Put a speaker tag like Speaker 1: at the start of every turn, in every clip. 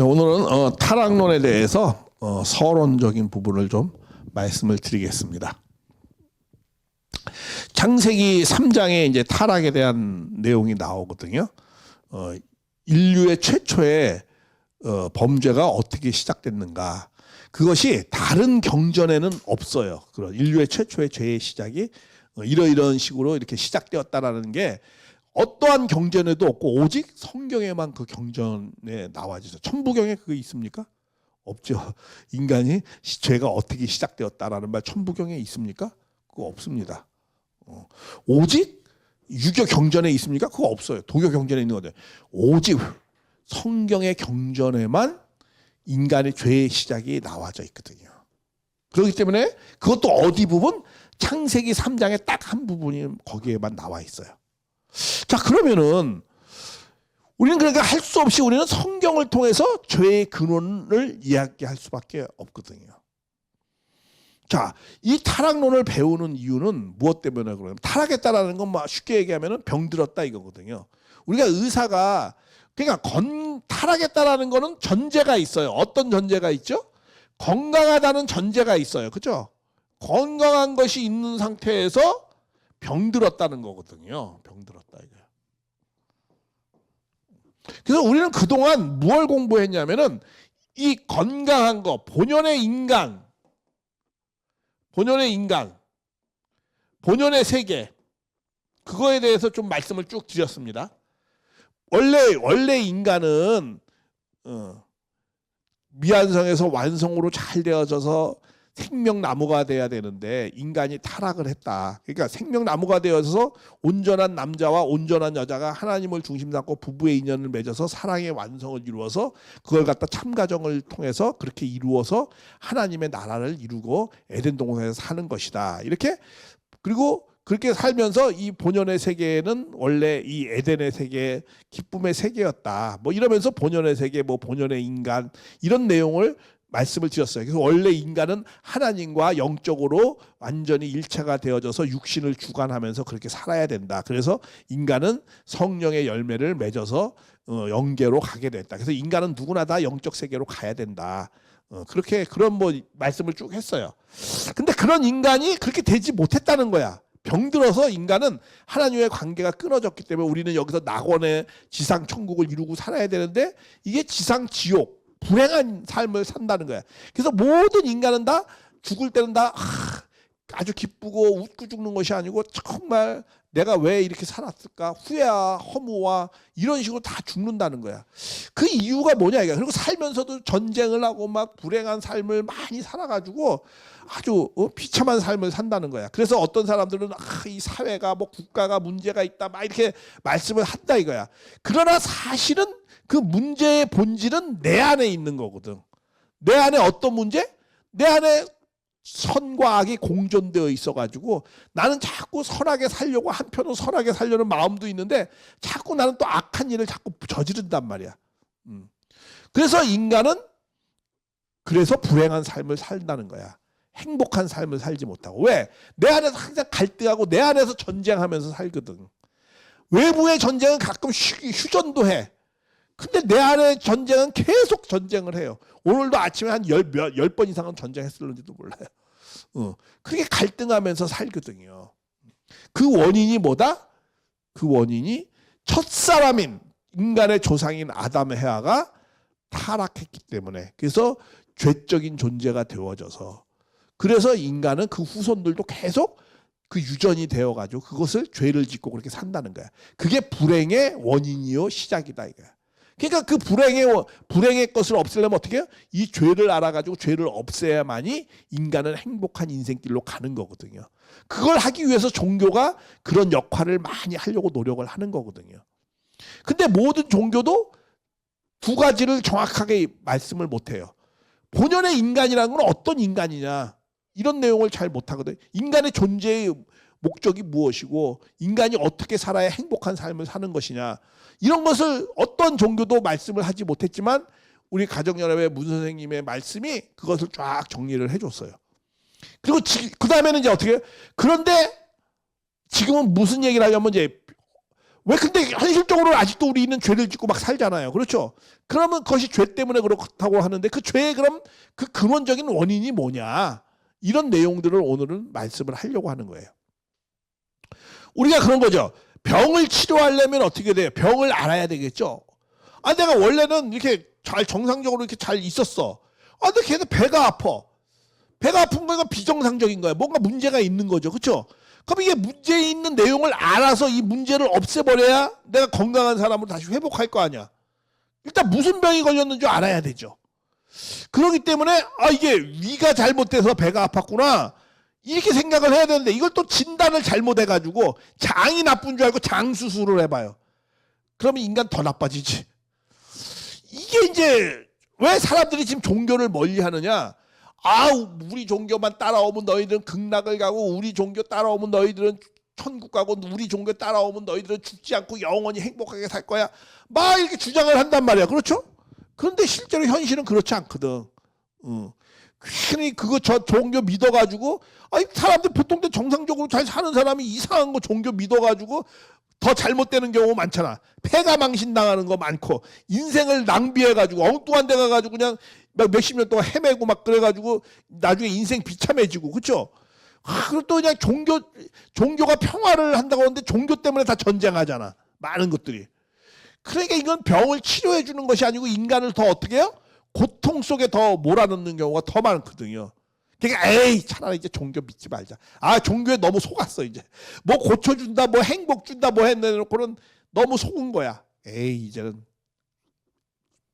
Speaker 1: 오늘은 타락론에 대해서 서론적인 부분을 좀 말씀을 드리겠습니다. 창세기 3장에 이제 타락에 대한 내용이 나오거든요. 인류의 최초의 범죄가 어떻게 시작됐는가. 그것이 다른 경전에는 없어요. 그런 인류의 최초의 죄의 시작이 이러이러한 식으로 이렇게 시작되었다라는 게 어떠한 경전에도 없고 오직 성경에만 그 경전에 나와지죠. 천부경에 그게 있습니까? 없죠. 인간이 죄가 어떻게 시작되었다라는 말 천부경에 있습니까? 그거 없습니다. 오직 유교 경전에 있습니까? 그거 없어요. 도교 경전에 있는 거죠. 오직 성경의 경전에만 인간의 죄의 시작이 나와져 있거든요. 그렇기 때문에 그것도 어디 부분? 창세기 3장에 딱 한 부분이 거기에만 나와 있어요. 자, 그러면은 우리는 그러니까 할 수 없이 우리는 성경을 통해서 죄의 근원을 이야기할 수밖에 없거든요. 자, 이 타락론을 배우는 이유는 무엇 때문에 그러냐면 타락했다라는 건 뭐 쉽게 얘기하면 병들었다 이거거든요. 우리가 의사가 그러니까 타락했다라는 거는 전제가 있어요. 어떤 전제가 있죠? 건강하다는 전제가 있어요. 그렇죠? 건강한 것이 있는 상태에서 병들었다는 거거든요. 병들었다 이거예요. 그래서 우리는 그동안 무엇을 공부했냐면은 이 건강한 거, 본연의 인간, 본연의 세계, 그거에 대해서 좀 말씀을 쭉 드렸습니다. 원래 인간은 미완성에서 완성으로 잘 되어져서 생명나무가 돼야 되는데 인간이 타락을 했다. 그러니까 생명나무가 되어서 온전한 남자와 온전한 여자가 하나님을 중심 삼고 부부의 인연을 맺어서 사랑의 완성을 이루어서 그걸 갖다 참가정을 통해서 그렇게 이루어서 하나님의 나라를 이루고 에덴 동산에서 사는 것이다. 이렇게 그리고 그렇게 살면서 이 본연의 세계는 원래 이 에덴의 세계, 기쁨의 세계였다. 뭐 이러면서 본연의 세계, 뭐 본연의 인간 이런 내용을 말씀을 드렸어요. 그래서 원래 인간은 하나님과 영적으로 완전히 일체가 되어져서 육신을 주관하면서 그렇게 살아야 된다. 그래서 인간은 성령의 열매를 맺어서 영계로 가게 됐다. 그래서 인간은 누구나 다 영적 세계로 가야 된다. 그렇게 그런 뭐 말씀을 쭉 했어요. 근데 그런 인간이 그렇게 되지 못했다는 거야. 병들어서 인간은 하나님의 관계가 끊어졌기 때문에 우리는 여기서 낙원의 지상 천국을 이루고 살아야 되는데 이게 지상 지옥, 불행한 삶을 산다는 거야. 그래서 모든 인간은 다 죽을 때는 다 아주 기쁘고 웃고 죽는 것이 아니고 정말 내가 왜 이렇게 살았을까? 후회와 허무와 이런 식으로 다 죽는다는 거야. 그 이유가 뭐냐 이게. 그리고 살면서도 전쟁을 하고 막 불행한 삶을 많이 살아가지고 아주 비참한 삶을 산다는 거야. 그래서 어떤 사람들은 이 사회가 뭐 국가가 문제가 있다 막 이렇게 말씀을 한다 이거야. 그러나 사실은 그 문제의 본질은 내 안에 있는 거거든. 내 안에 어떤 문제? 내 안에 선과 악이 공존되어 있어가지고 나는 자꾸 선하게 살려고 한편은 선하게 살려는 마음도 있는데 자꾸 나는 또 악한 일을 자꾸 저지른단 말이야. 그래서 인간은 그래서 불행한 삶을 산다는 거야. 행복한 삶을 살지 못하고. 왜? 내 안에서 항상 갈등하고 내 안에서 전쟁하면서 살거든. 외부의 전쟁은 가끔 휴전도 해. 근데 내 안의 전쟁은 계속 전쟁을 해요. 오늘도 아침에 한 10번 이상은 전쟁했을는지도 몰라요. 그게 갈등하면서 살거든요. 그 원인이 뭐다? 그 원인이 첫사람인 인간의 조상인 아담 해와가 타락했기 때문에 그래서 죄적인 존재가 되어져서 그래서 인간은 그 후손들도 계속 그 유전이 되어가지고 그것을 죄를 짓고 그렇게 산다는 거야. 그게 불행의 원인이요 시작이다 이거야. 그러니까 그 불행의 것을 없애려면 어떻게 해요? 이 죄를 알아가지고 죄를 없애야만이 인간은 행복한 인생길로 가는 거거든요. 그걸 하기 위해서 종교가 그런 역할을 많이 하려고 노력을 하는 거거든요. 근데 모든 종교도 두 가지를 정확하게 말씀을 못해요. 본연의 인간이라는 건 어떤 인간이냐 이런 내용을 잘 못하거든요. 인간의 존재의 목적이 무엇이고 인간이 어떻게 살아야 행복한 삶을 사는 것이냐 이런 것을 어떤 종교도 말씀을 하지 못했지만 우리 가정연합의 문 선생님의 말씀이 그것을 쫙 정리를 해줬어요. 그리고 그 다음에는 이제 어떻게 해요? 그런데 지금은 무슨 얘기를 하냐면 이제 왜 근데 현실적으로 아직도 우리는 죄를 짓고 막 살잖아요. 그렇죠? 그러면 그것이 죄 때문에 그렇다고 하는데 그 죄의 그럼 그 근원적인 원인이 뭐냐? 이런 내용들을 오늘은 말씀을 하려고 하는 거예요. 우리가 그런 거죠. 병을 치료하려면 어떻게 돼요? 병을 알아야 되겠죠. 아, 내가 원래는 이렇게 잘 정상적으로 이렇게 잘 있었어. 아, 근데 걔는 배가 아파. 배가 아픈 거가 비정상적인 거야. 뭔가 문제가 있는 거죠. 그렇죠? 그럼 이게 문제 있는 내용을 알아서 이 문제를 없애버려야 내가 건강한 사람으로 다시 회복할 거 아니야. 일단 무슨 병이 걸렸는지 알아야 되죠. 그렇기 때문에 아, 이게 위가 잘못돼서 배가 아팠구나. 이렇게 생각을 해야 되는데 이걸 또 진단을 잘못해가지고 장이 나쁜 줄 알고 장 수술을 해봐요. 그러면 인간 더 나빠지지. 이게 이제 왜 사람들이 지금 종교를 멀리 하느냐. 아, 우리 종교만 따라오면 너희들은 극락을 가고 우리 종교 따라오면 너희들은 천국 가고 우리 종교 따라오면 너희들은 죽지 않고 영원히 행복하게 살 거야. 막 이렇게 주장을 한단 말이야. 그렇죠? 그런데 실제로 현실은 그렇지 않거든. 괜히 그거 저 종교 믿어가지고 아니 사람들 보통 정상적으로 잘 사는 사람이 이상한 거 종교 믿어가지고 더 잘못되는 경우 많잖아. 폐가 망신당하는 거 많고 인생을 낭비해가지고 엉뚱한 데 가가지고 그냥 막 몇십 년 동안 헤매고 막 그래가지고 나중에 인생 비참해지고 그렇죠? 그리고 또 그냥 종교가 평화를 한다고 하는데 종교 때문에 다 전쟁하잖아. 많은 것들이. 그러니까 이건 병을 치료해 주는 것이 아니고 인간을 더 어떻게 해요? 고통 속에 더 몰아넣는 경우가 더 많거든요. 그러니까 에이 차라리 이제 종교 믿지 말자. 아 종교에 너무 속았어 이제. 뭐 고쳐준다 뭐 행복 준다 뭐 해놓고는 너무 속은 거야. 에이 이제는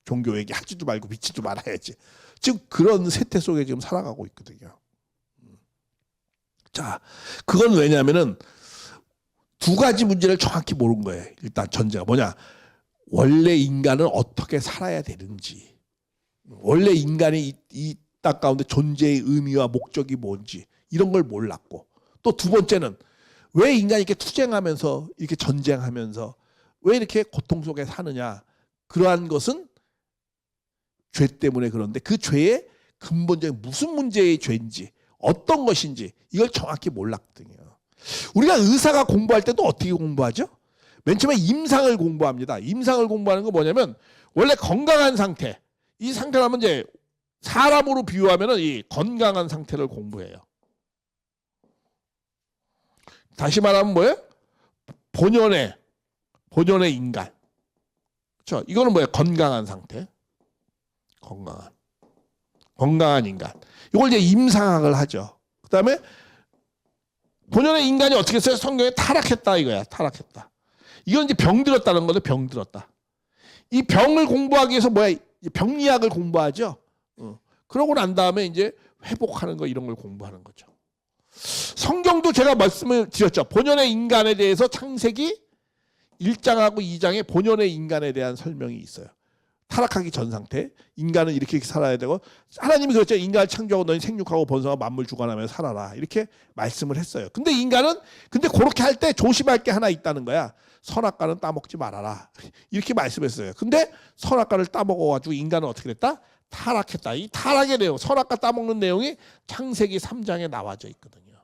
Speaker 1: 종교 얘기 하지도 말고 믿지도 말아야지. 지금 그런 세태 속에 지금 살아가고 있거든요. 자, 그건 왜냐하면은 두 가지 문제를 정확히 모르는 거예요. 일단 전제가 뭐냐. 원래 인간은 어떻게 살아야 되는지. 원래 인간이 이 땅 가운데 존재의 의미와 목적이 뭔지 이런 걸 몰랐고 또 두 번째는 왜 인간이 이렇게 투쟁하면서 이렇게 전쟁하면서 왜 이렇게 고통 속에 사느냐. 그러한 것은 죄 때문에 그런데 그 죄의 근본적인 무슨 문제의 죄인지 어떤 것인지 이걸 정확히 몰랐거든요. 우리가 의사가 공부할 때도 어떻게 공부하죠? 맨 처음에 임상을 공부합니다. 임상을 공부하는 건 뭐냐면 원래 건강한 상태 이 상태라면 이제 사람으로 비유하면 이 건강한 상태를 공부해요. 다시 말하면 뭐예요? 본연의 인간. 그렇죠? 이거는 뭐예요? 건강한 상태. 건강한 인간. 이걸 이제 임상학을 하죠. 그다음에 본연의 인간이 어떻게 했어요? 성경에 타락했다 이거야. 타락했다. 이건 이제 병들었다는 거죠. 병들었다. 이 병을 공부하기 위해서 뭐야? 병리학을 공부하죠. 그러고 난 다음에 이제 회복하는 거 이런 걸 공부하는 거죠. 성경도 제가 말씀을 드렸죠. 본연의 인간에 대해서 창세기 1장하고 2장에 본연의 인간에 대한 설명이 있어요. 타락하기 전 상태. 인간은 이렇게 살아야 되고 하나님이 그랬죠. 인간을 창조하고 너희 생육하고 번성하고 만물 주관하며 살아라. 이렇게 말씀을 했어요. 근데 인간은 그렇게 할 때 조심할 게 하나 있다는 거야. 선악과는 따먹지 말아라. 이렇게 말씀했어요. 근데 선악과를 따먹어가지고 인간은 어떻게 됐다? 타락했다. 이 타락의 내용, 선악과 따먹는 내용이 창세기 3장에 나와져 있거든요.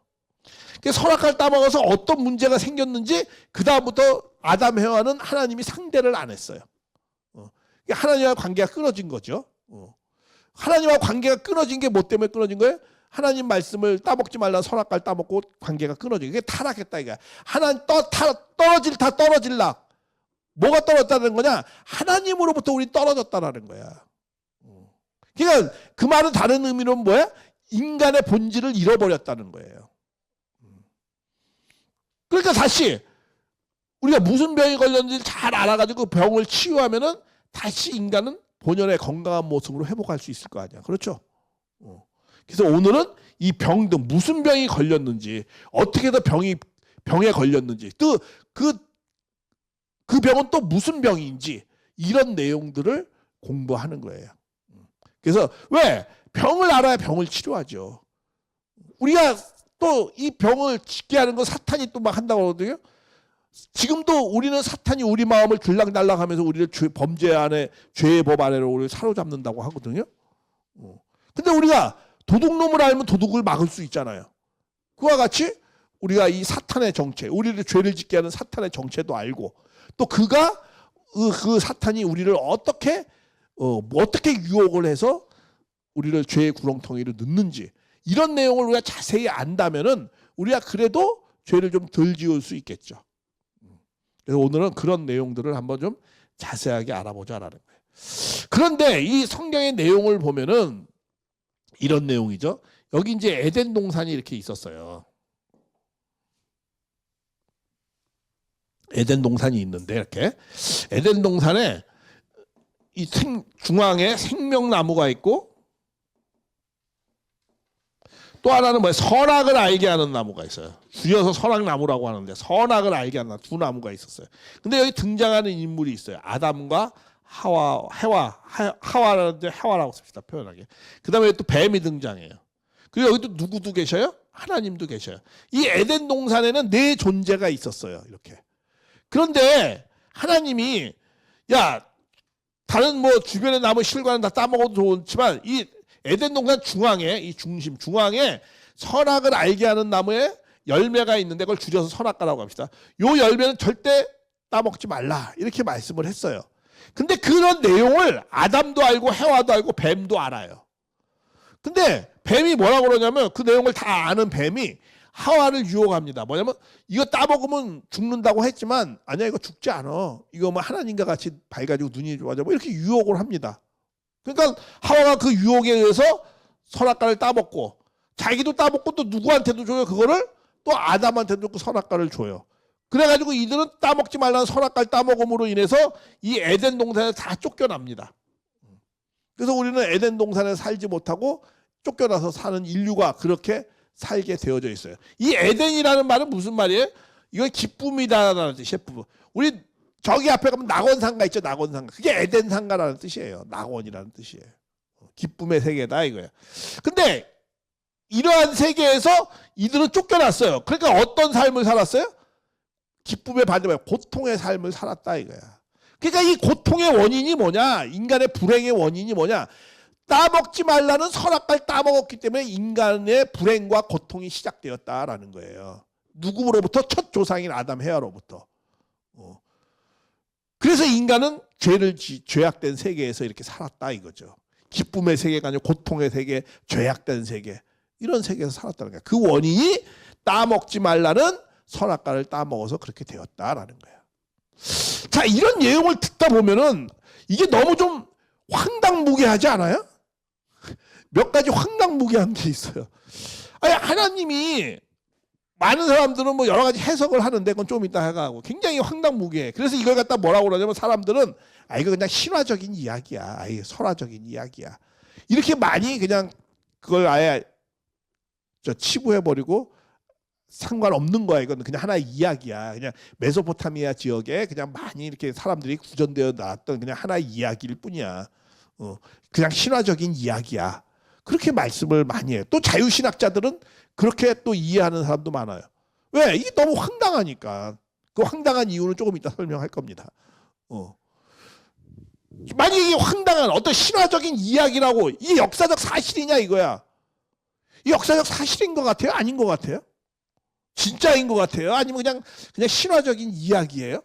Speaker 1: 선악과를 따먹어서 어떤 문제가 생겼는지 그 다음부터 아담 해와는 하나님이 상대를 안 했어요. 하나님과 관계가 끊어진 거죠. 하나님과 관계가 끊어진 게 뭐 때문에 끊어진 거예요? 하나님 말씀을 따먹지 말라 선악과를 따먹고 관계가 끊어진 게 타락했다 이거야. 하나님 떨어질라. 뭐가 떨어졌다는 거냐? 하나님으로부터 우리 떨어졌다라는 거야. 그러니까 그 말은 다른 의미로는 뭐야? 인간의 본질을 잃어버렸다는 거예요. 그러니까 다시 우리가 무슨 병이 걸렸는지 잘 알아가지고 병을 치유하면은 다시 인간은 본연의 건강한 모습으로 회복할 수 있을 거 아니야. 그렇죠? 그래서 오늘은 이 병든 무슨 병이 걸렸는지 어떻게 해서 병에 걸렸는지 또 그 병은 또 무슨 병인지 이런 내용들을 공부하는 거예요. 그래서 왜? 병을 알아야 병을 치료하죠. 우리가 또 이 병을 짓게 하는 건 사탄이 또 막 한다고 하거든요. 지금도 우리는 사탄이 우리 마음을 들락날락하면서 우리를 범죄 안에 죄의 법 아래로 우리를 사로잡는다고 하거든요. 근데 우리가 도둑놈을 알면 도둑을 막을 수 있잖아요. 그와 같이 우리가 이 사탄의 정체, 우리를 죄를 짓게 하는 사탄의 정체도 알고 또 그가 그 사탄이 우리를 어떻게 유혹을 해서 우리를 죄의 구렁텅이로 넣는지 이런 내용을 우리가 자세히 안다면은 우리가 그래도 죄를 좀 덜 지을 수 있겠죠. 그래서 오늘은 그런 내용들을 한번 좀 자세하게 알아보자라는 거예요. 그런데 이 성경의 내용을 보면은 이런 내용이죠. 여기 이제 에덴 동산이 이렇게 있었어요. 에덴 동산이 있는데 이렇게 에덴 동산에 이 중앙에 생명나무가 있고 또 하나는 뭐예요? 선악을 알게 하는 나무가 있어요. 줄여서 선악나무라고 하는데 선악을 알게 하는 두 나무가 있었어요. 근데 여기 등장하는 인물이 있어요. 아담과 하와라는데 하와라고 씁시다. 표현하게. 그 다음에 또 뱀이 등장해요. 그리고 여기 또 누구도 계셔요? 하나님도 계셔요. 이 에덴 동산에는 네 존재가 있었어요. 이렇게. 그런데 하나님이 야 다른 뭐 주변에 남은 실과는 다 따먹어도 좋지만 이 에덴 동산 중앙에 이 중앙에 선악을 알게 하는 나무에 열매가 있는데 그걸 줄여서 선악과라고 합시다. 요 열매는 절대 따먹지 말라 이렇게 말씀을 했어요. 근데 그런 내용을 아담도 알고 해와도 알고 뱀도 알아요. 근데 뱀이 뭐라고 그러냐면 그 내용을 다 아는 뱀이 하와를 유혹합니다. 뭐냐면 이거 따먹으면 죽는다고 했지만 아니야 이거 죽지 않아. 이거 뭐 하나님과 같이 밝아지고 눈이 좋아져 뭐 이렇게 유혹을 합니다. 그러니까 하와가 그 유혹에 의해서 선악과를 따먹고 자기도 따먹고 또 누구한테도 줘요. 그거를 또 아담한테도 그 선악과를 줘요. 그래가지고 이들은 따먹지 말라는 선악과를 따먹음으로 인해서 이 에덴 동산에 다 쫓겨납니다. 그래서 우리는 에덴 동산에 살지 못하고 쫓겨나서 사는 인류가 그렇게 살게 되어져 있어요. 이 에덴이라는 말은 무슨 말이에요? 이건 기쁨이다라는 뜻이에요. 우리 저기 앞에 가면 낙원상가 있죠. 낙원상가. 그게 에덴상가라는 뜻이에요. 낙원이라는 뜻이에요. 기쁨의 세계다 이거예요. 근데 이러한 세계에서 이들은 쫓겨났어요. 그러니까 어떤 삶을 살았어요? 기쁨의 반대말 고통의 삶을 살았다 이거야. 그러니까 이 고통의 원인이 뭐냐? 인간의 불행의 원인이 뭐냐? 따먹지 말라는 선악과를 따먹었기 때문에 인간의 불행과 고통이 시작되었다라는 거예요. 누구로부터? 첫 조상인 아담 해와로부터. 그래서 인간은 죄악된 세계에서 이렇게 살았다 이거죠. 기쁨의 세계가 아니고 고통의 세계, 죄악된 세계 이런 세계에서 살았다는 거예요. 그 원인이 따먹지 말라는 선악과를 따먹어서 그렇게 되었다라는 거예요. 자, 이런 내용을 듣다 보면은 이게 너무 좀 황당무계하지 않아요? 몇 가지 황당무계한 게 있어요. 아니, 하나님이 많은 사람들은 뭐 여러 가지 해석을 하는데 그건 좀 이따 해가고 굉장히 황당무계해. 그래서 이걸 갖다 뭐라고 그러냐면 사람들은 이거 그냥 신화적인 이야기야. 설화적인 이야기야. 이렇게 많이 그냥 그걸 아예 치부해버리고 상관없는 거야. 이건 그냥 하나의 이야기야. 그냥 메소포타미아 지역에 그냥 많이 이렇게 사람들이 구전되어 나왔던 그냥 하나의 이야기일 뿐이야. 그냥 신화적인 이야기야. 그렇게 말씀을 많이 해요. 또 자유신학자들은 그렇게 또 이해하는 사람도 많아요. 왜? 이게 너무 황당하니까. 그 황당한 이유는 조금 이따 설명할 겁니다. 만약에 이게 황당한 어떤 신화적인 이야기라고 이게 역사적 사실이냐 이거야. 이 역사적 사실인 것 같아요? 아닌 것 같아요? 진짜인 것 같아요? 아니면 그냥 신화적인 이야기예요?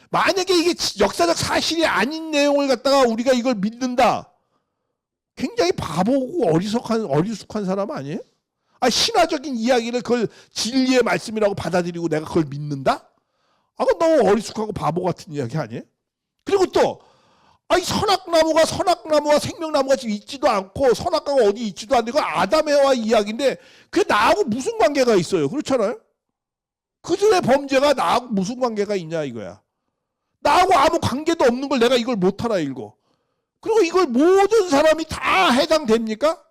Speaker 1: 만약에 이게 역사적 사실이 아닌 내용을 갖다가 우리가 이걸 믿는다. 굉장히 바보고 어리숙한 사람 아니에요? 신화적인 이야기를 그걸 진리의 말씀이라고 받아들이고 내가 그걸 믿는다? 그건 너무 어리숙하고 바보 같은 이야기 아니에요? 그리고 또 선악나무가 생명나무가 지금 있지도 않고 선악과가 어디 있지도 않는데 그건 아담과 이야기인데 그게 나하고 무슨 관계가 있어요? 그렇잖아요? 그들의 범죄가 나하고 무슨 관계가 있냐 이거야. 나하고 아무 관계도 없는 걸 내가 이걸 못 알아 읽어. 그리고 이걸 모든 사람이 다 해당됩니까?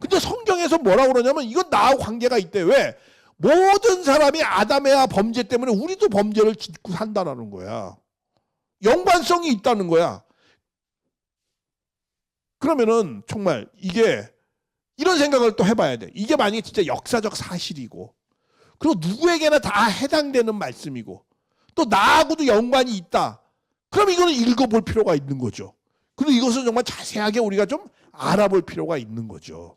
Speaker 1: 근데 성경에서 뭐라고 그러냐면 이건 나하고 관계가 있대. 왜? 모든 사람이 아담의 범죄 때문에 우리도 범죄를 짓고 산다는 거야. 연관성이 있다는 거야. 그러면은 정말 이게 이런 생각을 또 해봐야 돼. 이게 만약에 진짜 역사적 사실이고 그리고 누구에게나 다 해당되는 말씀이고 또 나하고도 연관이 있다. 그럼 이거는 읽어볼 필요가 있는 거죠. 그리고 이것을 정말 자세하게 우리가 좀 알아볼 필요가 있는 거죠.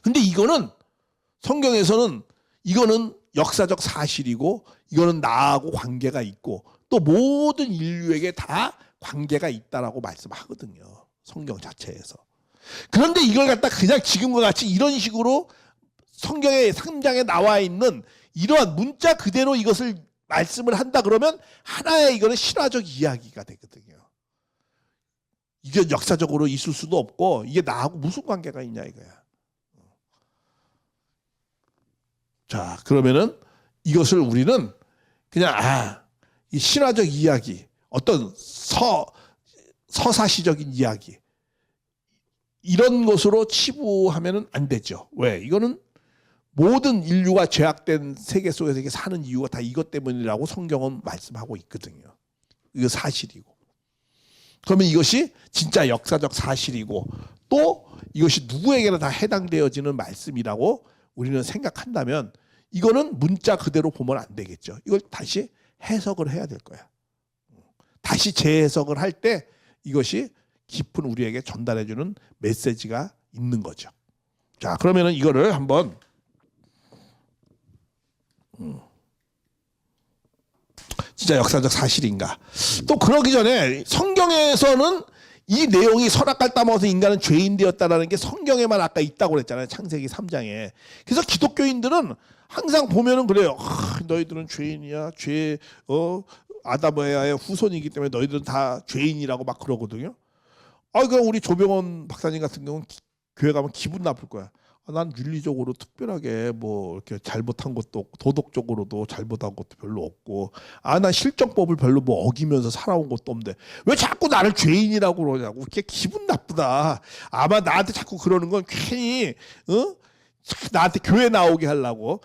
Speaker 1: 근데 이거는 성경에서는 이거는 역사적 사실이고 이거는 나하고 관계가 있고 또 모든 인류에게 다 관계가 있다라고 말씀하거든요. 성경 자체에서. 그런데 이걸 갖다 그냥 지금과 같이 이런 식으로 성경의 3장에 나와 있는 이러한 문자 그대로 이것을 말씀을 한다 그러면 하나의 이거는 신화적 이야기가 되거든요. 이게 역사적으로 있을 수도 없고 이게 나하고 무슨 관계가 있냐 이거야. 자, 그러면은 이것을 우리는 그냥 이 신화적 이야기, 어떤 서사시적인 이야기 이런 것으로 치부하면은 안 되죠. 왜? 이거는 모든 인류가 죄악된 세계 속에서 이렇게 사는 이유가 다 이것 때문이라고 성경은 말씀하고 있거든요. 이거 사실이고. 그러면 이것이 진짜 역사적 사실이고 또 이것이 누구에게나 다 해당되어지는 말씀이라고 우리는 생각한다면 이거는 문자 그대로 보면 안 되겠죠. 이걸 다시 해석을 해야 될 거야. 다시 재해석을 할 때 이것이 깊은 우리에게 전달해주는 메시지가 있는 거죠. 자, 그러면은 이거를 한번 진짜 역사적 사실인가? 또 그러기 전에 성경에서는 이 내용이 선악과를 따먹어서 인간은 죄인 되었다라는 게 성경에만 아까 있다고 그랬잖아요. 창세기 3장에. 그래서 기독교인들은 항상 보면은 그래요. 너희들은 죄인이야. 아담의 후손이기 때문에 너희들은 다 죄인이라고 막 그러거든요. 그럼 우리 조병원 박사님 같은 경우는 교회 가면 기분 나쁠 거야. 난 윤리적으로 특별하게 뭐 이렇게 잘못한 것도 없고 도덕적으로도 잘못한 것도 별로 없고 난 실정법을 별로 뭐 어기면서 살아온 것도 없는데 왜 자꾸 나를 죄인이라고 그러냐고. 그게 기분 나쁘다. 아마 나한테 자꾸 그러는 건 괜히 나한테 교회 나오게 하려고.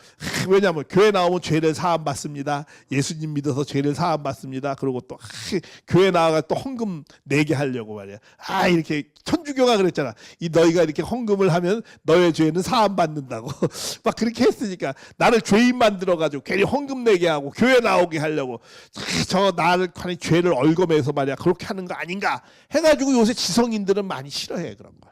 Speaker 1: 왜냐하면 교회 나오면 죄를 사함 받습니다. 예수님 믿어서 죄를 사함 받습니다. 그리고 또 교회 나와가 또 헌금 내게 하려고 말이야. 이렇게 천주교가 그랬잖아. 너희가 이렇게 헌금을 하면 너의 죄는 사함 받는다고. 막 그렇게 했으니까 나를 죄인 만들어가지고 괜히 헌금 내게 하고 교회 나오게 하려고 나를 괜히 죄를 얽어매서 말이야. 그렇게 하는 거 아닌가 해가지고 요새 지성인들은 많이 싫어해 그런 거.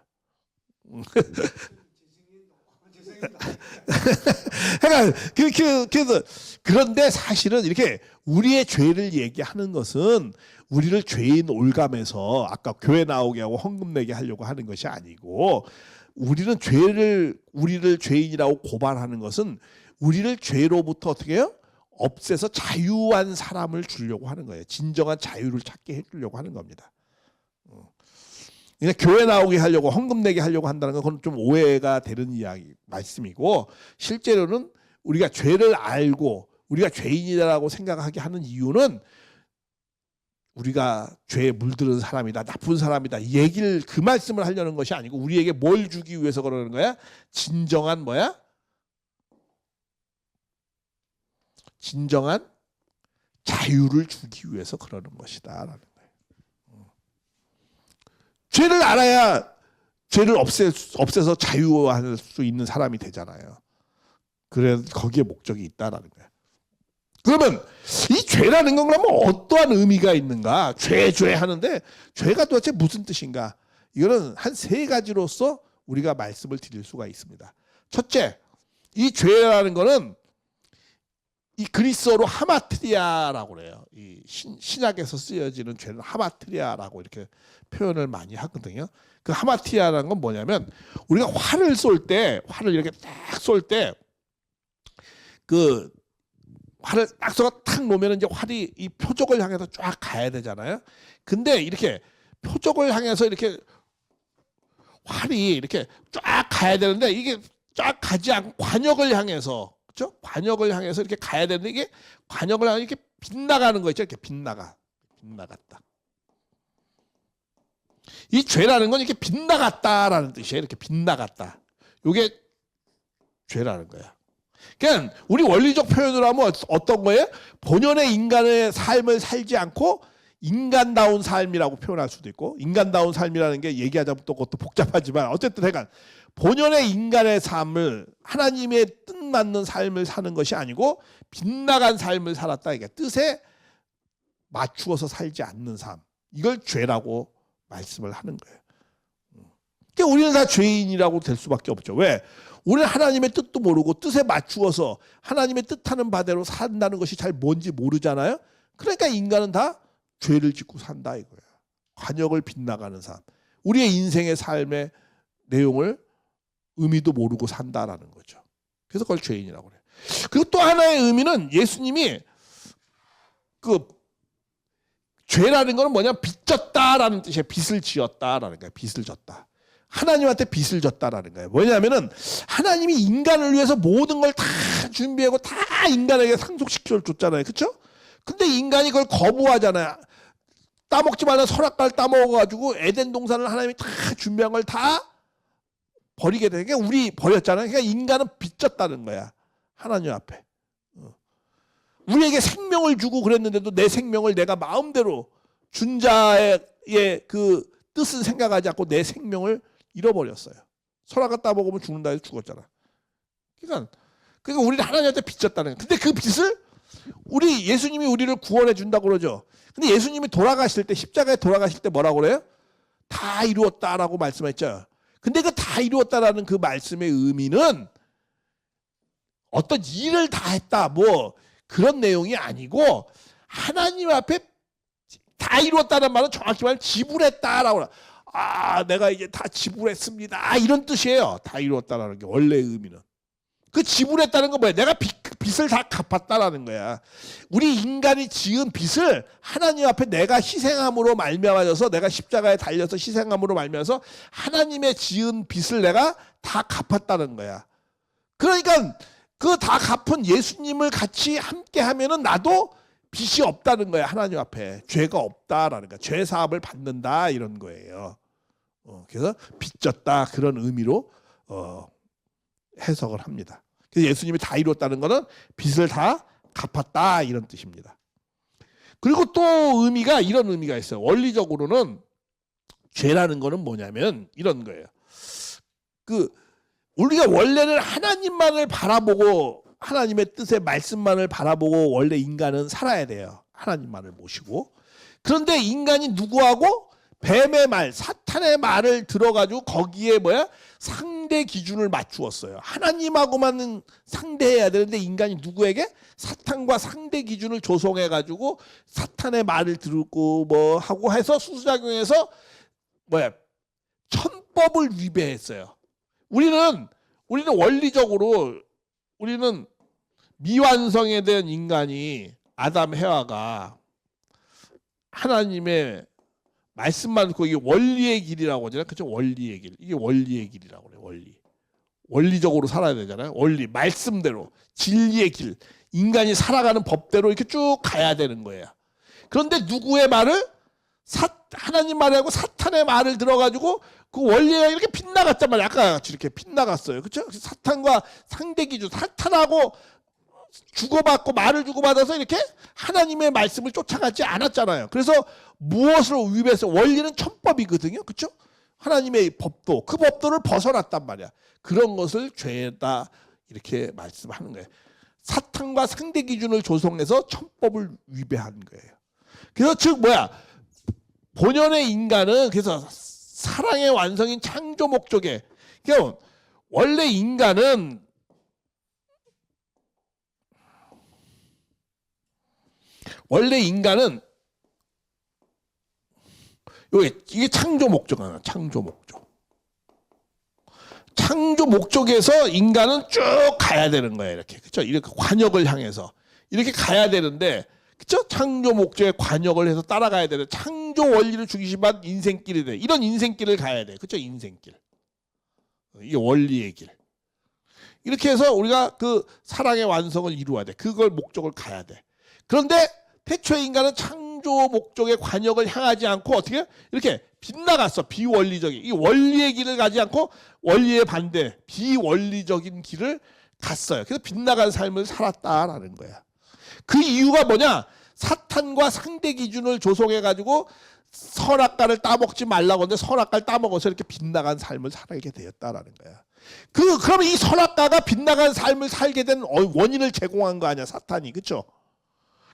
Speaker 1: 그래서 그런데 사실은 이렇게 우리의 죄를 얘기하는 것은 우리를 죄인 올감해서 아까 교회 나오게 하고 헌금 내게 하려고 하는 것이 아니고 우리를 죄인이라고 고발하는 것은 우리를 죄로부터 어떻게 해요? 없애서 자유한 사람을 주려고 하는 거예요. 진정한 자유를 찾게 해주려고 하는 겁니다. 그냥 교회 나오게 하려고 헌금 내게 하려고 한다는 건 그건 좀 오해가 되는 이야기 말씀이고 실제로는 우리가 죄를 알고 우리가 죄인이라고 생각하게 하는 이유는 우리가 죄에 물들은 사람이다, 나쁜 사람이다 이 얘기를 그 말씀을 하려는 것이 아니고 우리에게 뭘 주기 위해서 그러는 거야? 진정한 진정한 자유를 주기 위해서 그러는 것이다라는 거예요. 죄를 알아야 죄를 없애서 자유할 수 있는 사람이 되잖아요. 그래서 거기에 목적이 있다라는 거예요. 그러면 이 죄라는 건 그러면 어떠한 의미가 있는가? 죄 하는데 죄가 도대체 무슨 뜻인가? 이거는 한 세 가지로서 우리가 말씀을 드릴 수가 있습니다. 첫째, 이 죄라는 거는 이 그리스어로 하마트리아라고 그래요. 이 신약에서 쓰여지는 죄는 하마트리아라고 이렇게 표현을 많이 하거든요. 그 하마트리아라는 건 뭐냐면 우리가 활을 이렇게 딱 쏠 때 그 활을 딱 쏘고 탁 놓으면 이제 활이 이 표적을 향해서 쫙 가야 되잖아요. 근데 이렇게 표적을 향해서 이렇게 활이 이렇게 쫙 가야 되는데 이게 쫙 가지 않고 관역을 향해서 그렇죠? 관역을 향해서 이렇게 가야 되는데 이게 관역을 향해 이렇게 빗나가는 거 있죠? 이렇게 빗나갔다. 이 죄라는 건 이렇게 빗나갔다라는 뜻이에요. 이렇게 빗나갔다. 이게 죄라는 거야. 그러니까 우리 원리적 표현으로 하면 어떤 거예요? 본연의 인간의 삶을 살지 않고 인간다운 삶이라고 표현할 수도 있고 인간다운 삶이라는 게 얘기하자면 또 그것도 복잡하지만 어쨌든 약간 본연의 인간의 삶을 하나님의 뜻 맞는 삶을 사는 것이 아니고 빗나간 삶을 살았다. 이게 뜻에 맞추어서 살지 않는 삶. 이걸 죄라고 말씀을 하는 거예요. 그러니까 우리는 다 죄인이라고 될 수밖에 없죠. 왜? 우리는 하나님의 뜻도 모르고 뜻에 맞추어서 하나님의 뜻하는 바대로 산다는 것이 잘 뭔지 모르잖아요. 그러니까 인간은 다 죄를 짓고 산다 이거예요. 관역을 빗나가는 삶. 우리의 인생의 삶의 내용을 의미도 모르고 산다라는 거죠. 그래서 그걸 죄인이라고 그래요. 그리고 또 하나의 의미는 예수님이 그 죄라는 거는 뭐냐, 빚졌다라는 뜻이에요. 빚을 지었다라는 거예요. 빚을 졌다. 하나님한테 빚을 졌다라는 거예요. 뭐냐면은 하나님이 인간을 위해서 모든 걸 다 준비하고 다 인간에게 상속시켜 줬잖아요. 그렇죠? 근데 인간이 그걸 거부하잖아요. 따먹지 말라는 선악과를 따먹어가지고 에덴 동산을 하나님이 다 준비한 걸 다 버리게 되니까 우리 버렸잖아요. 그러니까 인간은 빚졌다는 거야. 하나님 앞에. 우리에게 생명을 주고 그랬는데도 내 생명을 내가 마음대로 준 자의 그 뜻은 생각하지 않고 내 생명을 잃어버렸어요. 선악과 따먹으면 죽는다 해서 죽었잖아. 그러니까 우리는 하나님한테 빚졌다는 거예요. 근데 그 빚을 예수님이 우리를 구원해 준다고 그러죠. 근데 예수님이 돌아가실 때, 십자가에 돌아가실 때 뭐라고 그래요? 다 이루었다라고 말씀했죠. 근데 그 다 이루었다라는 그 말씀의 의미는 어떤 일을 다 했다 뭐 그런 내용이 아니고 하나님 앞에 다 이루었다는 말은 정확히 말하면 지불했다라고. 내가 이제 다 지불했습니다. 이런 뜻이에요. 다 이루었다라는 게 원래 의미는. 그 지불했다는 건 뭐야? 내가 빚을 다 갚았다라는 거야. 우리 인간이 지은 빚을 하나님 앞에 내가 희생함으로 말미암아서, 내가 십자가에 달려서 희생함으로 말미암아서 하나님의 지은 빚을 내가 다 갚았다는 거야. 그러니까 그 다 갚은 예수님을 같이 함께 하면은 나도 빚이 없다는 거야. 하나님 앞에 죄가 없다라는 거야. 죄 사함을 받는다 이런 거예요. 그래서 빚졌다 그런 의미로 해석을 합니다. 그래서 예수님이 다 이뤘다는 것은 빚을 다 갚았다 이런 뜻입니다. 그리고 또 의미가 이런 의미가 있어요. 원리적으로는 죄라는 것은 뭐냐면 이런 거예요. 우리가 원래는 하나님만을 바라보고 하나님의 뜻의 말씀만을 바라보고 원래 인간은 살아야 돼요. 하나님만을 모시고. 그런데 인간이 누구하고 뱀의 말, 사탄의 말을 들어가지고 거기에 상대 기준을 맞추었어요. 하나님하고만 상대해야 되는데 인간이 누구에게? 사탄과 상대 기준을 조성해가지고 사탄의 말을 듣고 뭐 하고 해서 수수작용해서 천법을 위배했어요. 우리는 원리적으로 우리는 미완성에 대한 인간이 아담 해와가 하나님의 말씀만 듣고 이게 원리의 길이라고 하잖아요. 그렇죠? 원리의 길. 이게 원리의 길이라고 그래요. 원리적으로 살아야 되잖아요. 원리, 말씀대로, 진리의 길. 인간이 살아가는 법대로 이렇게 쭉 가야 되는 거예요. 그런데 누구의 말을? 하나님 말하고 사탄의 말을 들어가지고 그 원리가 이렇게 빗나갔단 말이에요. 아까 같이 이렇게 빗나갔어요. 그렇죠? 사탄과 상대 기준, 사탄하고 주고받고 말을 주고받아서 이렇게 하나님의 말씀을 쫓아가지 않았잖아요. 그래서 무엇으로 위배해서 원리는 천법이거든요. 그렇죠? 하나님의 법도, 그 법도를 벗어났단 말이야. 그런 것을 죄다 이렇게 말씀하는 거예요. 사탄과 상대 기준을 조성해서 천법을 위배한 거예요. 그래서 즉 본연의 인간은 그래서 사랑의 완성인 창조 목적에, 그러니까 원래 인간은 이게 창조 목적이야. 창조 목적에서 인간은 쭉 가야 되는 거예요. 이렇게. 그렇죠? 이렇게 관역을 향해서 이렇게 가야 되는데, 그렇죠? 창조 목적에 관역을 해서 따라가야 되는, 창조 원리를 중심한 인생길이 돼. 이런 인생길을 가야 돼. 그렇죠? 인생길. 이게 원리의 길. 이렇게 해서 우리가 그 사랑의 완성을 이루어야 돼. 그걸 목적을 가야 돼. 그런데 태초의 인간은 창조 목적의 관역을 향하지 않고 어떻게 이렇게 빗나갔어. 비원리적인 이 원리의 길을 가지 않고 원리의 반대 비원리적인 길을 갔어요. 그래서 빗나간 삶을 살았다라는 거야. 그 이유가 뭐냐? 사탄과 상대 기준을 조성해가지고 선악과를 따먹지 말라고 하는데 선악과를 따먹어서 이렇게 빗나간 삶을 살게 되었다라는 거야. 그러면 이 선악과가 빗나간 삶을 살게 된 원인을 제공한 거 아니야, 사탄이. 그렇죠?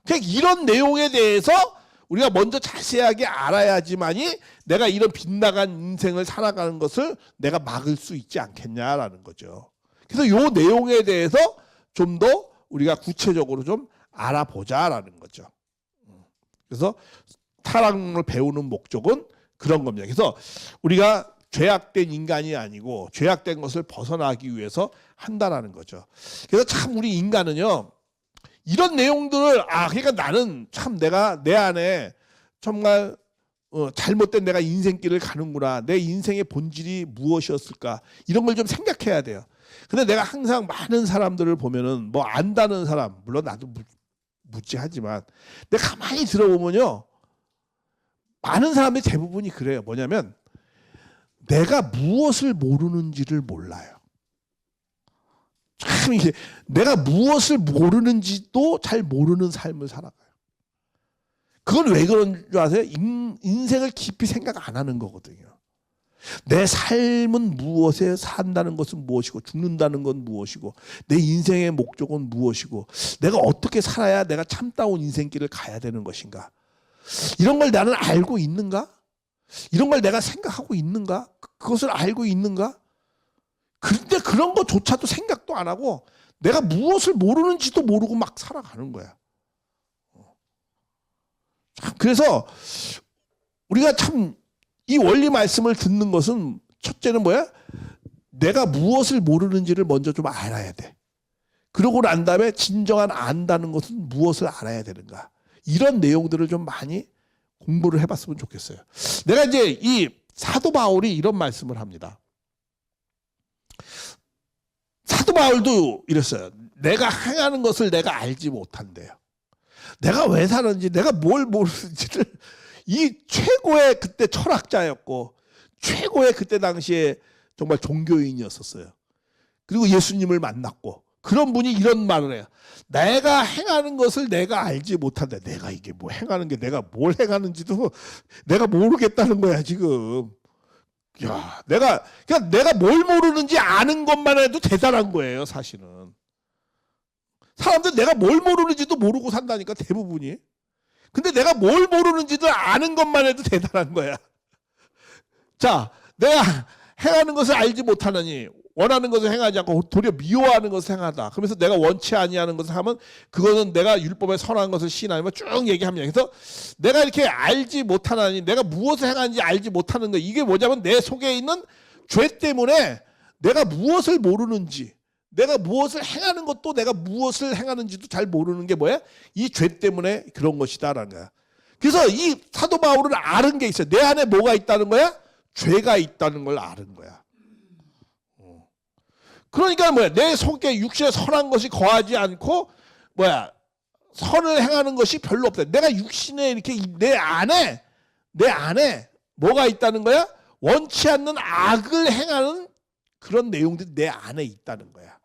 Speaker 1: 그러니까 이런 내용에 대해서 우리가 먼저 자세하게 알아야지만이 내가 이런 빗나간 인생을 살아가는 것을 내가 막을 수 있지 않겠냐라는 거죠. 그래서 이 내용에 대해서 좀 더 우리가 구체적으로 좀 알아보자라는 거죠. 그래서 타락론을 배우는 목적은 그런 겁니다. 그래서 우리가 죄악된 인간이 아니고 죄악된 것을 벗어나기 위해서 한다라는 거죠. 그래서 참 우리 인간은요, 이런 내용들을 그러니까 나는 참 내가 내 안에 정말 잘못된 내가 인생길을 가는구나. 내 인생의 본질이 무엇이었을까? 이런 걸 좀 생각해야 돼요. 근데 내가 항상 많은 사람들을 보면은 뭐 안다는 사람, 물론 나도 묻지 하지만 내가 가만히 들어보면요, 많은 사람들이 대부분이 그래요. 뭐냐면 내가 무엇을 모르는지를 몰라요. 참 이게 내가 무엇을 모르는지도 잘 모르는 삶을 살아가요. 그건 왜 그런 줄 아세요? 인생을 깊이 생각 안 하는 거거든요. 내 삶은 무엇에 산다는 것은 무엇이고 죽는다는 건 무엇이고 내 인생의 목적은 무엇이고 내가 어떻게 살아야 내가 참다운 인생길을 가야 되는 것인가? 이런 걸 나는 알고 있는가? 이런 걸 내가 생각하고 있는가? 그것을 알고 있는가? 그런데 그런 것조차도 생각도 안 하고 내가 무엇을 모르는지도 모르고 막 살아가는 거야. 그래서 우리가 참 이 원리 말씀을 듣는 것은 첫째는 뭐야? 내가 무엇을 모르는지를 먼저 좀 알아야 돼. 그러고 난 다음에 진정한 안다는 것은 무엇을 알아야 되는가. 이런 내용들을 좀 많이 공부를 해봤으면 좋겠어요. 내가 이제 이 사도 바울이 이런 말씀을 합니다. 사도 바울도 이랬어요. 내가 행하는 것을 내가 알지 못한대요. 내가 왜 사는지, 내가 뭘 모르는지를 이 최고의 그때 철학자였고 최고의 그때 당시에 정말 종교인이었었어요. 그리고 예수님을 만났고 그런 분이 이런 말을 해요. 내가 행하는 것을 내가 알지 못한다. 내가 이게 뭐 행하는 게 내가 뭘 행하는지도 내가 모르겠다는 거야 지금. 야, 그냥 내가 뭘 모르는지 아는 것만 해도 대단한 거예요, 사실은. 사람들 내가 뭘 모르는지도 모르고 산다니까 대부분이. 근데 내가 뭘 모르는지도 아는 것만 해도 대단한 거야. 자, 내가 행하는 것을 알지 못하느니 원하는 것을 행하지 않고 도리어 미워하는 것을 행하다. 그러면서 내가 원치 아니하는 것을 하면 그거는 내가 율법에 선한 것을 시인하면 쭉 얘기합니다. 그래서 내가 이렇게 알지 못하나니 내가 무엇을 행하는지 알지 못하는 거, 이게 뭐냐면 내 속에 있는 죄 때문에 내가 무엇을 모르는지, 내가 무엇을 행하는 것도 내가 무엇을 행하는지도 잘 모르는 게 뭐야? 이 죄 때문에 그런 것이다라는 거야. 그래서 이 사도 바울은 아는 게 있어요. 내 안에 뭐가 있다는 거야? 죄가 있다는 걸 아는 거야. 그러니까 뭐야? 내 속에 육신에 선한 것이 거하지 않고 뭐야? 선을 행하는 것이 별로 없다. 내가 육신에 이렇게 내 안에 뭐가 있다는 거야? 원치 않는 악을 행하는 그런 내용들이 내 안에 있다는 거야.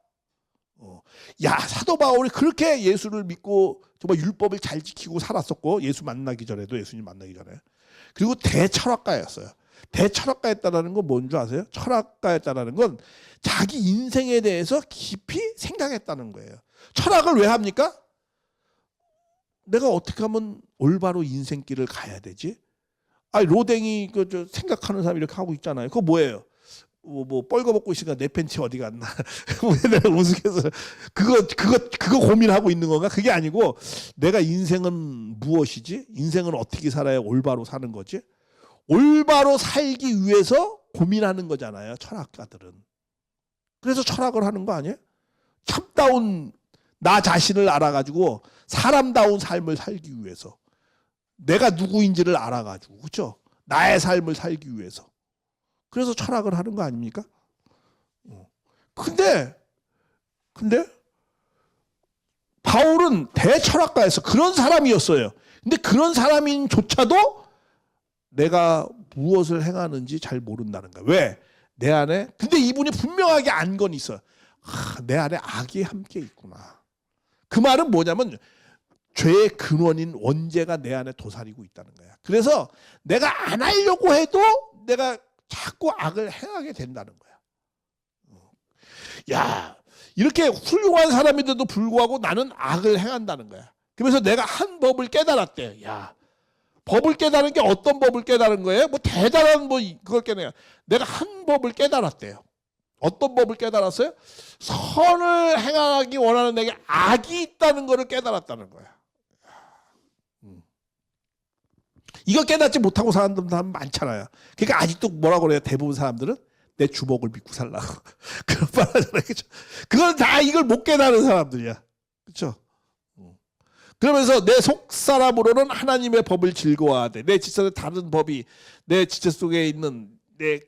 Speaker 1: 야, 사도 바울이 그렇게 예수를 믿고 정말 율법을 잘 지키고 살았었고, 예수님 만나기 전에. 그리고 대철학가였어요. 대철학가였다는 건 뭔 줄 아세요? 철학가였다는 건 자기 인생에 대해서 깊이 생각했다는 거예요. 철학을 왜 합니까? 내가 어떻게 하면 올바로 인생길을 가야 되지? 로댕이 생각하는 사람이 이렇게 하고 있잖아요. 그거 뭐예요? 뭐 뻘거벗고 있으니까 내 팬티 어디 갔나? 내가 우스갯소리. 그거 고민하고 있는 건가? 그게 아니고 내가 인생은 무엇이지? 인생은 어떻게 살아야 올바로 사는 거지? 올바로 살기 위해서 고민하는 거잖아요, 철학가들은. 그래서 철학을 하는 거 아니에요? 참다운 나 자신을 알아가지고 사람다운 삶을 살기 위해서, 내가 누구인지를 알아가지고, 그렇죠? 나의 삶을 살기 위해서. 그래서 철학을 하는 거 아닙니까? 근데 바울은 대철학가에서 그런 사람이었어요. 근데 그런 사람인조차도 내가 무엇을 행하는지 잘 모른다는 거야. 왜? 내 안에. 근데 이분이 분명하게 안 건 있어. 내 안에 악이 함께 있구나. 그 말은 뭐냐면 죄의 근원인 원죄가 내 안에 도사리고 있다는 거야. 그래서 내가 안 하려고 해도 내가 자꾸 악을 행하게 된다는 거야. 야, 이렇게 훌륭한 사람인데도 불구하고 나는 악을 행한다는 거야. 그래서 내가 한 법을 깨달았대. 야, 법을 깨달은 게 어떤 법을 깨달은 거예요? 뭐 대단한 뭐 그걸 깨내요. 내가 한 법을 깨달았대요. 어떤 법을 깨달았어요? 선을 행하기 원하는 내게 악이 있다는 것을 깨달았다는 거야. 이거 깨닫지 못하고 사는 사람 많잖아요. 그러니까 아직도 뭐라고 그래요? 대부분 사람들은 내 주먹을 믿고 살라고. 그런 말 하잖아요. 그렇죠? 그건 다 이걸 못 깨달은 사람들이야. 그렇죠? 그러면서 내 속사람으로는 하나님의 법을 즐거워하되 내 지체 다른 법이 내 지체 속에 있는 내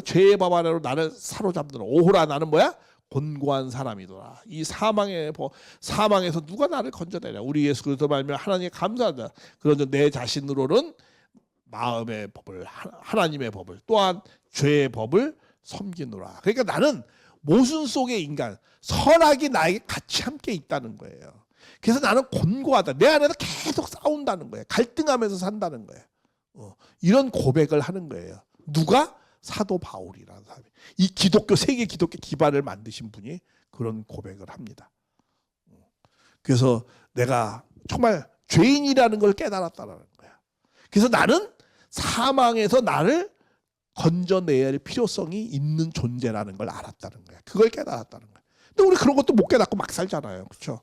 Speaker 1: 죄의 법 아래로 나를 사로잡는 오호라 나는 뭐야? 곤고한 사람이더라. 이 사망에서 누가 나를 건져내냐. 우리 예수 그리스도 말미암아 하나님께 감사한다. 그러나 내 자신으로는 마음의 법을 하나님의 법을 또한 죄의 법을 섬기노라. 그러니까 나는 모순 속의 인간 선악이 나에게 같이 함께 있다는 거예요. 그래서 나는 곤고하다. 내 안에서 계속 싸운다는 거예요. 갈등하면서 산다는 거예요. 이런 고백을 하는 거예요. 누가? 사도 바울이라는 사람이. 이 기독교 세계 기독교 기반을 만드신 분이 그런 고백을 합니다. 그래서 내가 정말 죄인이라는 걸 깨달았다는 거야. 그래서 나는 사망에서 나를 건져내야 할 필요성이 있는 존재라는 걸 알았다는 거야. 그걸 깨달았다는 거야. 근데 우리 그런 것도 못 깨닫고 막 살잖아요. 그렇죠?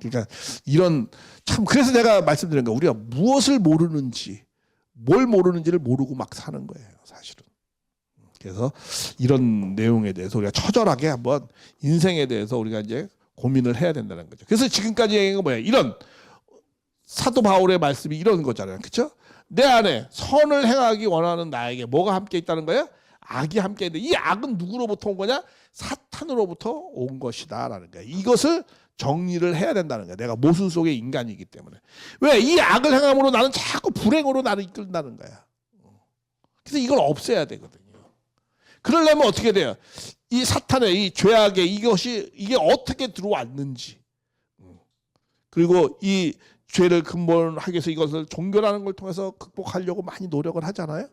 Speaker 1: 그러니까 이런 참 그래서 내가 말씀드린 거야. 우리가 무엇을 모르는지 뭘 모르는지를 모르고 막 사는 거예요. 사실은. 그래서 이런 내용에 대해서 우리가 처절하게 한번 인생에 대해서 우리가 이제 고민을 해야 된다는 거죠. 그래서 지금까지 얘기한 건 뭐야? 이런 사도 바울의 말씀이 이런 거잖아요. 그렇죠? 내 안에 선을 행하기 원하는 나에게 뭐가 함께 있다는 거예요? 악이 함께 있는데 이 악은 누구로부터 온 거냐? 사탄으로부터 온 것이다라는 거예요. 이것을 정리를 해야 된다는 거야. 내가 모순 속의 인간이기 때문에. 왜? 이 악을 행함으로 나는 자꾸 불행으로 나를 이끌다는 거야. 그래서 이걸 없애야 되거든요. 그러려면 어떻게 돼요? 이 사탄의 이 죄악의 이게 어떻게 들어왔는지 그리고 이 죄를 근본하기 위해서 이것을 종교라는 걸 통해서 극복하려고 많이 노력을 하잖아요.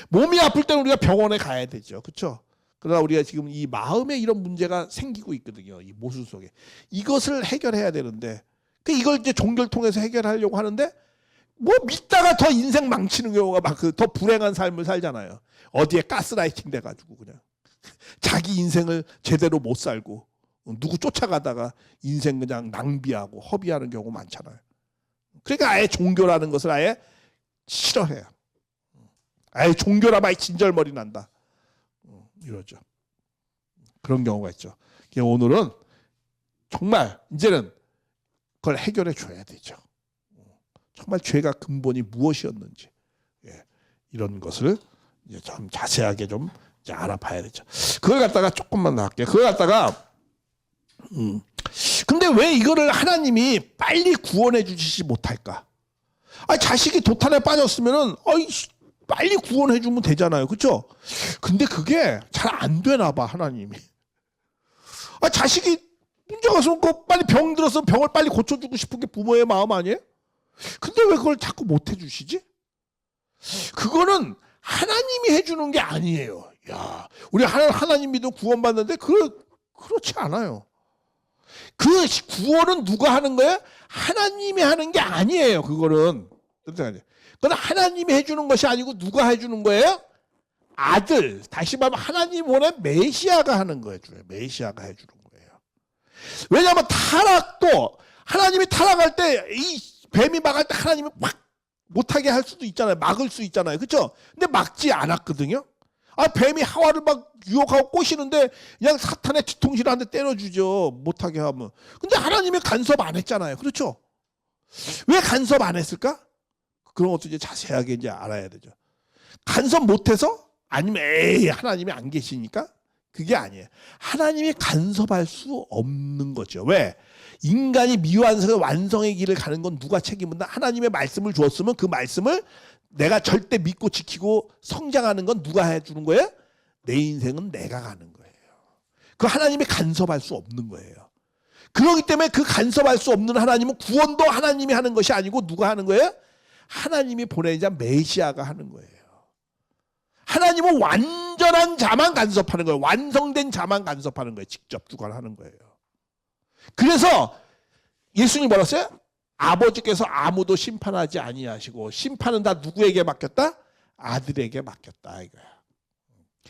Speaker 1: 몸이 아플 때는 우리가 병원에 가야 되죠. 그렇죠? 그러나 우리가 지금 이 마음에 이런 문제가 생기고 있거든요. 이 모순 속에. 이것을 해결해야 되는데 이걸 이제 종교를 통해서 해결하려고 하는데 뭐 믿다가 더 인생 망치는 경우가 막 더 불행한 삶을 살잖아요. 어디에 가스라이팅 돼가지고 그냥 자기 인생을 제대로 못 살고 누구 쫓아가다가 인생 그냥 낭비하고 허비하는 경우 많잖아요. 그러니까 아예 종교라는 것을 아예 싫어해요. 아예 종교라면 아예 진절머리 난다. 이러죠. 그런 경우가 있죠. 오늘은 정말 이제는 그걸 해결해 줘야 되죠. 정말 죄가 근본이 무엇이었는지 이런 것을 이제 좀 자세하게 좀 이제 알아봐야 되죠. 그걸 갖다가 조금만 더 할게요. 그걸 갖다가 근데 왜 이거를 하나님이 빨리 구원해 주시지 못할까? 자식이 도탄에 빠졌으면은 빨리 구원해 주면 되잖아요. 그렇죠? 근데 그게 잘 안 되나 봐, 하나님이. 자식이 문제가 있으면 빨리 병 들어서 병을 빨리 고쳐주고 싶은 게 부모의 마음 아니에요? 근데 왜 그걸 자꾸 못 해주시지? 그거는 하나님이 해주는 게 아니에요. 야, 우리 하나님 믿어 구원받는데 그렇지 않아요. 그 구원은 누가 하는 거예요? 하나님이 하는 게 아니에요. 그건 하나님이 해주는 것이 아니고 누가 해주는 거예요? 아들. 다시 말하면 하나님 원의 메시아가 하는 거예요. 메시아가 해주는 거예요. 왜냐하면 타락도 하나님이 타락할 때 이 뱀이 막을 때 하나님이 막 못하게 할 수도 있잖아요. 막을 수 있잖아요. 그렇죠? 근데 막지 않았거든요. 뱀이 하와를 막 유혹하고 꼬시는데 그냥 사탄의 뒤통수를 한 대 때려주죠. 못하게 하면. 근데 하나님이 간섭 안 했잖아요. 그렇죠? 왜 간섭 안 했을까? 그런 것도 이제 자세하게 이제 알아야 되죠. 간섭 못해서? 아니면 하나님이 안 계시니까? 그게 아니에요. 하나님이 간섭할 수 없는 거죠. 왜? 인간이 미완성의 완성의 길을 가는 건 누가 책임진다? 하나님의 말씀을 주었으면 그 말씀을 내가 절대 믿고 지키고 성장하는 건 누가 해주는 거예요? 내 인생은 내가 가는 거예요. 그 하나님이 간섭할 수 없는 거예요. 그렇기 때문에 그 간섭할 수 없는 하나님은 구원도 하나님이 하는 것이 아니고 누가 하는 거예요? 하나님이 보내자 메시아가 하는 거예요. 하나님은 완전한 자만 간섭하는 거예요. 완성된 자만 간섭하는 거예요. 직접 주관하는 거예요. 그래서 예수님 뭐라 했어요? 아버지께서 아무도 심판하지 아니하시고 심판은 다 누구에게 맡겼다? 아들에게 맡겼다 이거야.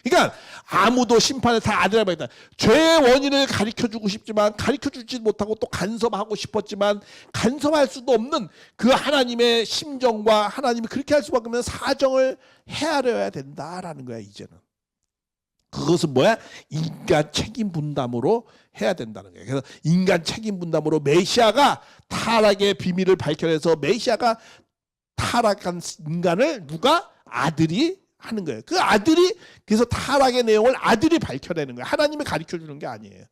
Speaker 1: 그러니까 아무도 심판을 다 아들에게 맡겼다. 죄의 원인을 가르쳐주고 싶지만 가르쳐주지 못하고 또 간섭하고 싶었지만 간섭할 수도 없는 그 하나님의 심정과 하나님이 그렇게 할 수밖에 없는 사정을 헤아려야 된다라는 거야 이제는. 그것은 뭐야? 인간 책임 분담으로 해야 된다는 거예요. 그래서 인간 책임 분담으로 메시아가 타락의 비밀을 밝혀내서 메시아가 타락한 인간을 누가? 아들이 하는 거예요. 그 아들이 그래서 타락의 내용을 아들이 밝혀내는 거예요. 하나님이 가르쳐주는 게 아니에요.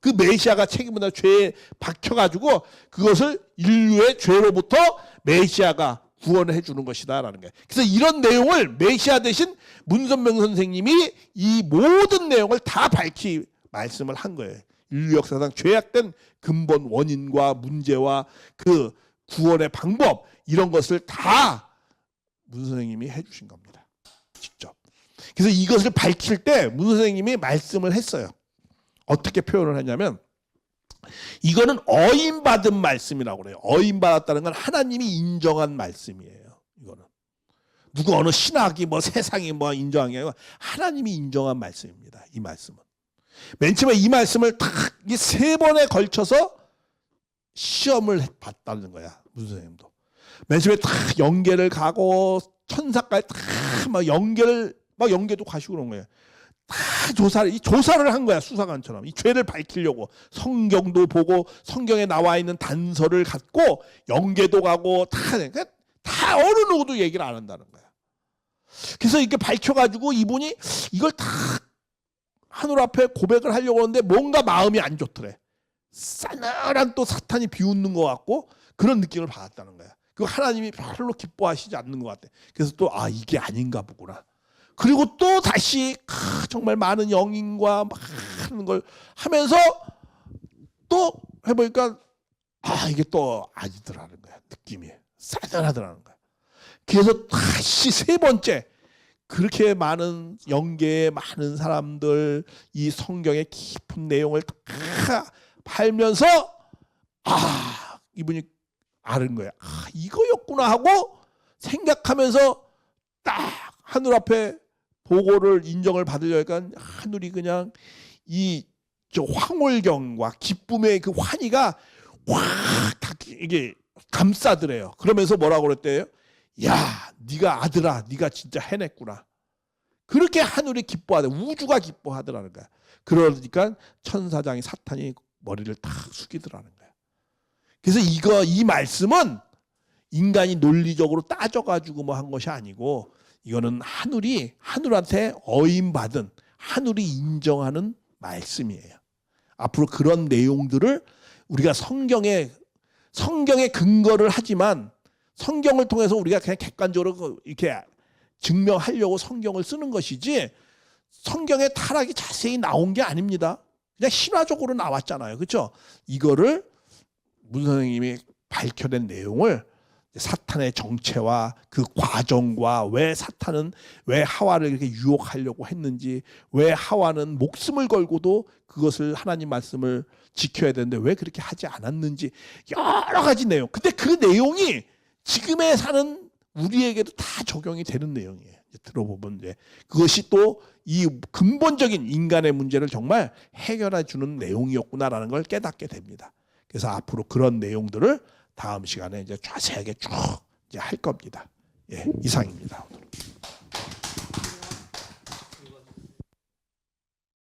Speaker 1: 그 메시아가 책임 분담 죄에 박혀가지고 그것을 인류의 죄로부터 메시아가 구원을 해주는 것이다라는 거예요. 그래서 이런 내용을 메시아 대신 문선명 선생님이 이 모든 내용을 다 밝히 말씀을 한 거예요. 인류 역사상 죄악된 근본 원인과 문제와 그 구원의 방법 이런 것을 다 문 선생님이 해주신 겁니다. 직접. 그래서 이것을 밝힐 때 문 선생님이 말씀을 했어요. 어떻게 표현을 하냐면 이거는 어임받은 말씀이라고 그래요. 어임받았다는 건 하나님이 인정한 말씀이에요. 이거는 누구 어느 신학이 뭐 세상이 뭐 인정한 게 아니고 하나님이 인정한 말씀입니다. 이 말씀은 맨 처음에 이 말씀을 딱 이 세 번에 걸쳐서 시험을 봤다는 거야. 문 선생님도 맨 처음에 딱 연계를 가고 천사까지 다 막 연계도 가시고 그런 거예요. 다 조사를 한 거야. 수사관처럼 이 죄를 밝히려고 성경도 보고 성경에 나와 있는 단서를 갖고 연계도 가고 다 어느 누구도 얘기를 안 한다는 거야. 그래서 이렇게 밝혀가지고 이분이 이걸 다 하늘 앞에 고백을 하려고 하는데 뭔가 마음이 안 좋더래. 싸늘한 또 사탄이 비웃는 것 같고 그런 느낌을 받았다는 거야. 그 하나님이 별로 기뻐하시지 않는 것 같아. 그래서 또 이게 아닌가 보구나. 그리고 또 다시 정말 많은 영인과 막 하는 걸 하면서 또 해보니까 이게 또 아니더라는 거야. 느낌이 싸늘하더라는 거야. 그래서 다시 세 번째 그렇게 많은 연계에 많은 사람들 이 성경의 깊은 내용을 다 팔면서 이분이 아는 거야. 이거였구나 하고 생각하면서 딱 하늘 앞에 보고를 인정을 받으려니까 하늘이 그냥 이 황홀경과 기쁨의 그 환희가 확 다 이게 감싸더래요. 그러면서 뭐라고 그랬대요? 야, 네가 아들아, 네가 진짜 해냈구나. 그렇게 하늘이 기뻐하대, 우주가 기뻐하더라는 거야. 그러니까 천사장이 사탄이 머리를 탁 숙이더라는 거야. 그래서 이 말씀은 인간이 논리적으로 따져가지고 뭐 한 것이 아니고 이거는 하늘한테 어임받은 하늘이 인정하는 말씀이에요. 앞으로 그런 내용들을 우리가 성경에 근거를 하지만 성경을 통해서 우리가 그냥 객관적으로 이렇게 증명하려고 성경을 쓰는 것이지 성경에 타락이 자세히 나온 게 아닙니다. 그냥 신화적으로 나왔잖아요. 그렇죠? 이거를 문 선생님이 밝혀낸 내용을 사탄의 정체와 그 과정과 왜 하와를 이렇게 유혹하려고 했는지, 왜 하와는 목숨을 걸고도 그것을 하나님 말씀을 지켜야 되는데 왜 그렇게 하지 않았는지 여러 가지 내용. 근데 그 내용이 지금에 사는 우리에게도 다 적용이 되는 내용이에요. 들어보면 그것이 또 이 근본적인 인간의 문제를 정말 해결해 주는 내용이었구나라는 걸 깨닫게 됩니다. 그래서 앞으로 그런 내용들을 다음 시간에 이제 자세하게 쭉 할 겁니다. 이상입니다. 오늘.